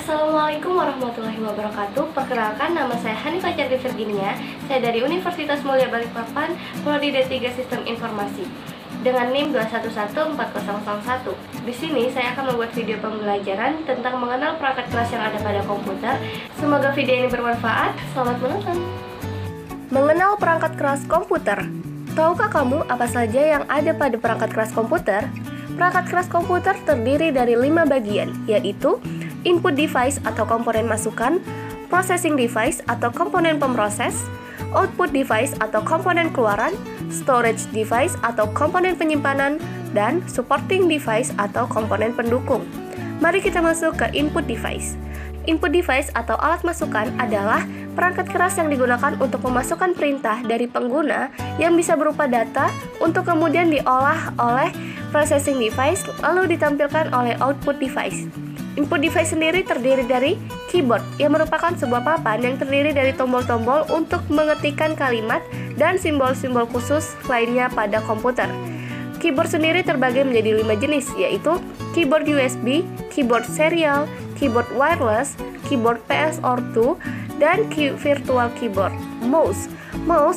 Assalamualaikum warahmatullahi wabarakatuh. Perkenalkan, nama saya Hanifah Chandri Virginia. Saya dari Universitas Mulia Balikpapan, Prodi D3 Sistem Informasi dengan NIM 2114001. Di sini saya akan membuat video pembelajaran tentang mengenal perangkat keras yang ada pada komputer. Semoga video ini bermanfaat. Selamat menonton. Mengenal perangkat keras komputer. Tahukah kamu apa saja yang ada pada perangkat keras komputer? Perangkat keras komputer terdiri dari 5 bagian, yaitu input device atau komponen masukan, processing device atau komponen pemroses, output device atau komponen keluaran, storage device atau komponen penyimpanan, dan supporting device atau komponen pendukung. Mari kita masuk ke input device. Input device atau alat masukan adalah perangkat keras yang digunakan untuk memasukkan perintah dari pengguna yang bisa berupa data untuk kemudian diolah oleh processing device lalu ditampilkan oleh output device. Input device sendiri terdiri dari keyboard yang merupakan sebuah papan yang terdiri dari tombol-tombol untuk mengetikkan kalimat dan simbol-simbol khusus lainnya pada komputer. Keyboard sendiri terbagi menjadi 5 jenis, yaitu keyboard USB, keyboard serial, keyboard wireless, keyboard PS-or2, dan virtual keyboard. Mouse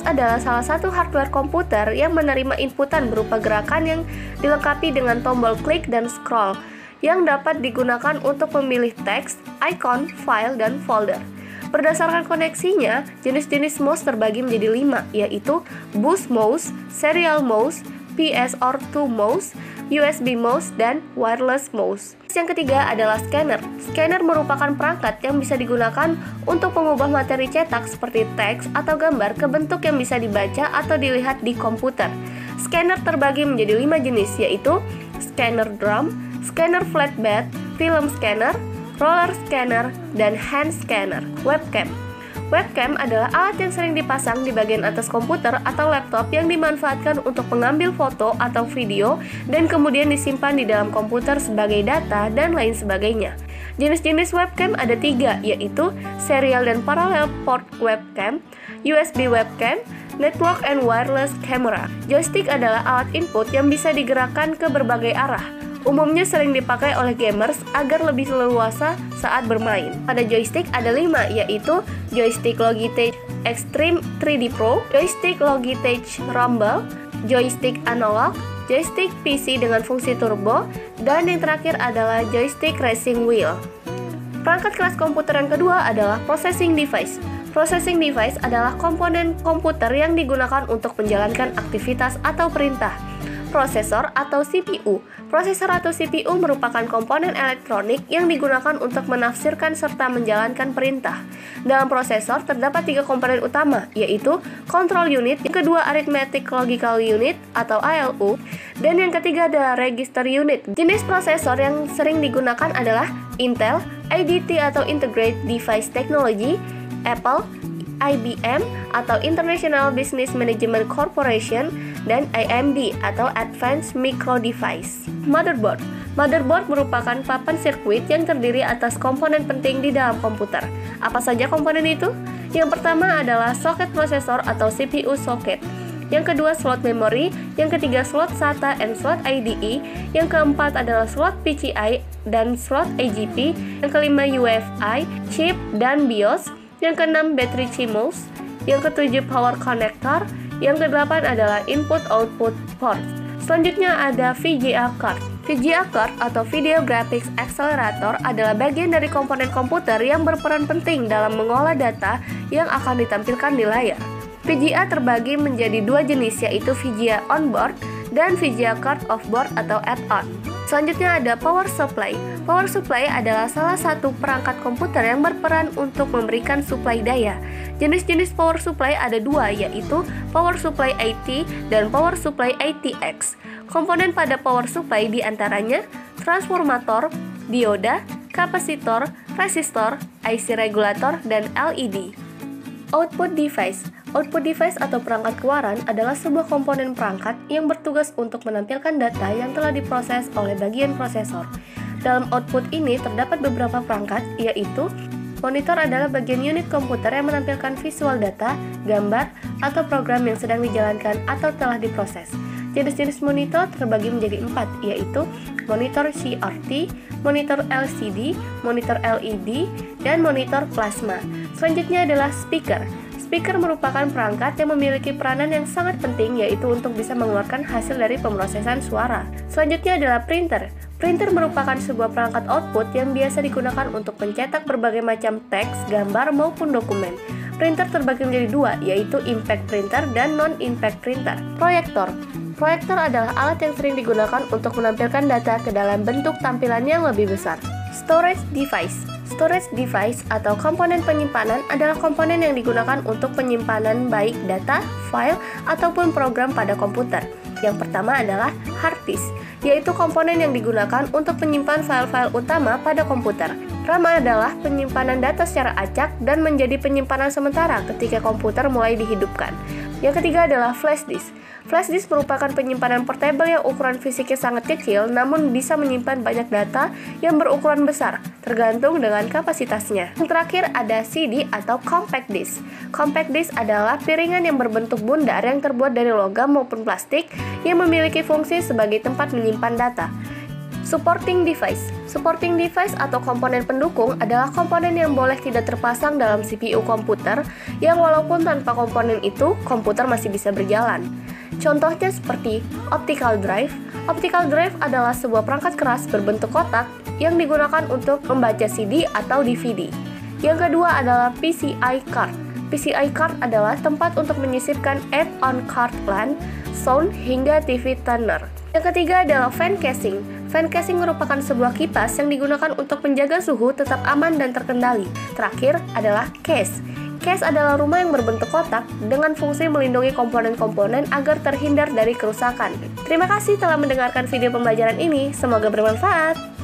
adalah salah satu hardware komputer yang menerima inputan berupa gerakan yang dilengkapi dengan tombol klik dan scroll yang dapat digunakan untuk memilih teks, icon, file, dan folder. Berdasarkan koneksinya, jenis-jenis mouse terbagi menjadi 5, yaitu boost mouse, serial mouse, PS-or2 mouse, USB mouse, dan wireless mouse. Yang ketiga adalah scanner. Scanner merupakan perangkat yang bisa digunakan untuk mengubah materi cetak seperti teks atau gambar ke bentuk yang bisa dibaca atau dilihat di komputer. Scanner terbagi menjadi 5 jenis, yaitu scanner drum, scanner flatbed, film scanner, roller scanner, dan hand scanner. Webcam adalah alat yang sering dipasang di bagian atas komputer atau laptop yang dimanfaatkan untuk mengambil foto atau video dan kemudian disimpan di dalam komputer sebagai data dan lain sebagainya. Jenis-jenis webcam ada 3, yaitu serial dan parallel port webcam, USB webcam, network and wireless camera. Joystick adalah alat input yang bisa digerakkan ke berbagai arah. Umumnya sering dipakai oleh gamers agar lebih leluasa saat bermain. Pada joystick ada 5, yaitu joystick Logitech Extreme 3D Pro, joystick Logitech Rumble, joystick analog, joystick PC dengan fungsi turbo, dan yang terakhir adalah joystick racing wheel. Perangkat keras komputer yang kedua adalah processing device. Processing device adalah komponen komputer yang digunakan untuk menjalankan aktivitas atau perintah. Prosesor atau CPU. Prosesor atau CPU merupakan komponen elektronik yang digunakan untuk menafsirkan serta menjalankan perintah. Dalam prosesor terdapat 3 komponen utama, yaitu control unit, yang kedua arithmetic logical unit atau ALU, dan yang ketiga adalah register unit. Jenis prosesor yang sering digunakan adalah Intel, IDT atau Integrated Device Technology, Apple, IBM atau International Business Management Corporation, dan AMD atau Advanced Micro Device. Motherboard merupakan papan sirkuit yang terdiri atas komponen penting di dalam komputer. Apa saja komponen itu? Yang pertama adalah soket prosesor atau CPU socket. Yang kedua slot memori, yang ketiga slot SATA and slot IDE, yang keempat adalah slot PCI dan slot AGP, yang kelima UEFI, chip dan BIOS, yang keenam battery CMOS, yang ketujuh power connector, yang kedelapan adalah input-output port. Selanjutnya ada VGA card. VGA card atau Video Graphics Accelerator adalah bagian dari komponen komputer yang berperan penting dalam mengolah data yang akan ditampilkan di layar. VGA terbagi menjadi 2 jenis, yaitu VGA onboard dan VGA card offboard atau add-on. Selanjutnya ada power supply. Power supply adalah salah satu perangkat komputer yang berperan untuk memberikan suplai daya. Jenis-jenis power supply ada 2, yaitu power supply IT dan power supply ITX. Komponen pada power supply diantaranya transformator, dioda, kapasitor, resistor, IC regulator, dan LED. Output device. Output device atau perangkat keluaran adalah sebuah komponen perangkat yang bertugas untuk menampilkan data yang telah diproses oleh bagian prosesor. Dalam output ini terdapat beberapa perangkat, yaitu monitor adalah bagian unit komputer yang menampilkan visual data, gambar, atau program yang sedang dijalankan atau telah diproses. Jenis-jenis monitor terbagi menjadi 4, yaitu monitor CRT, monitor LCD, monitor LED, dan monitor plasma. Selanjutnya adalah speaker. Speaker merupakan perangkat yang memiliki peranan yang sangat penting, yaitu untuk bisa mengeluarkan hasil dari pemrosesan suara. Selanjutnya adalah printer. Printer merupakan sebuah perangkat output yang biasa digunakan untuk mencetak berbagai macam teks, gambar, maupun dokumen. Printer terbagi menjadi 2, yaitu impact printer dan non-impact printer. Proyektor. Proyektor adalah alat yang sering digunakan untuk menampilkan data ke dalam bentuk tampilan yang lebih besar. Storage device. Storage device atau komponen penyimpanan adalah komponen yang digunakan untuk penyimpanan baik data, file, ataupun program pada komputer. Yang pertama adalah hard disk, yaitu komponen yang digunakan untuk menyimpan file-file utama pada komputer. RAM adalah penyimpanan data secara acak dan menjadi penyimpanan sementara ketika komputer mulai dihidupkan. Yang ketiga adalah flash disk. Flash disk merupakan penyimpanan portable yang ukuran fisiknya sangat kecil namun bisa menyimpan banyak data yang berukuran besar, tergantung dengan kapasitasnya. Yang terakhir ada CD atau compact disk. Compact disk adalah piringan yang berbentuk bundar yang terbuat dari logam maupun plastik yang memiliki fungsi sebagai tempat menyimpan data. Supporting device. Supporting device atau komponen pendukung adalah komponen yang boleh tidak terpasang dalam CPU komputer yang walaupun tanpa komponen itu, komputer masih bisa berjalan. Contohnya seperti optical drive. Optical drive adalah sebuah perangkat keras berbentuk kotak yang digunakan untuk membaca CD atau DVD. Yang kedua adalah PCI card. PCI card adalah tempat untuk menyisipkan add-on card LAN, sound, hingga TV tuner. Yang ketiga adalah fan casing. Fan casing merupakan sebuah kipas yang digunakan untuk menjaga suhu tetap aman dan terkendali. Terakhir adalah case. Case adalah rumah yang berbentuk kotak dengan fungsi melindungi komponen-komponen agar terhindar dari kerusakan. Terima kasih telah mendengarkan video pembelajaran ini, semoga bermanfaat.